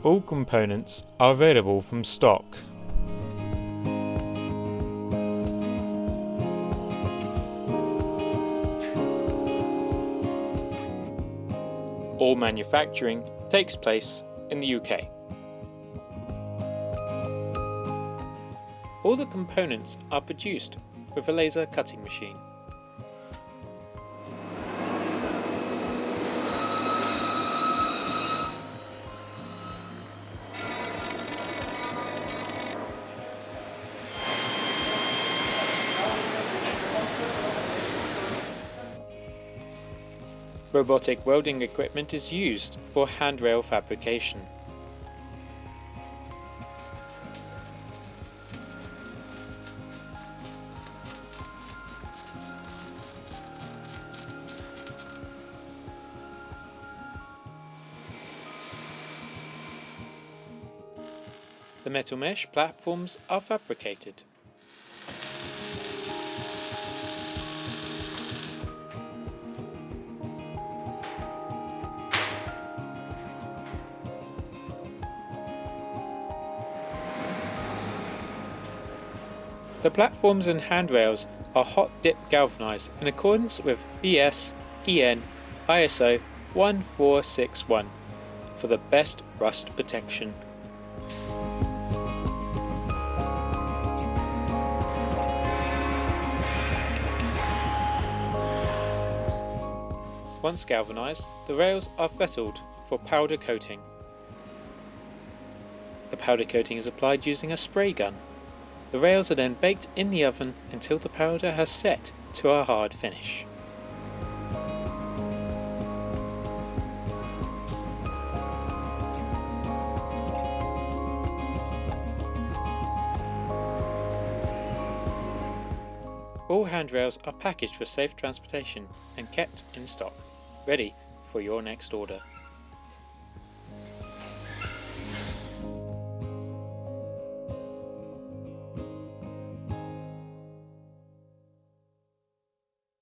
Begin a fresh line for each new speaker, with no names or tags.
All components are available from stock. All manufacturing takes place in the UK. All the components are produced with a laser cutting machine. Robotic welding equipment is used for handrail fabrication. The metal mesh platforms are fabricated. The platforms and handrails are hot dip galvanized in accordance with ES EN ISO 1461 for the best rust protection. Once galvanized, the rails are fettled for powder coating. The powder coating is applied using a spray gun. The rails are then baked in the oven until the powder has set to a hard finish. All handrails are packaged for safe transportation and kept in stock, ready for your next order.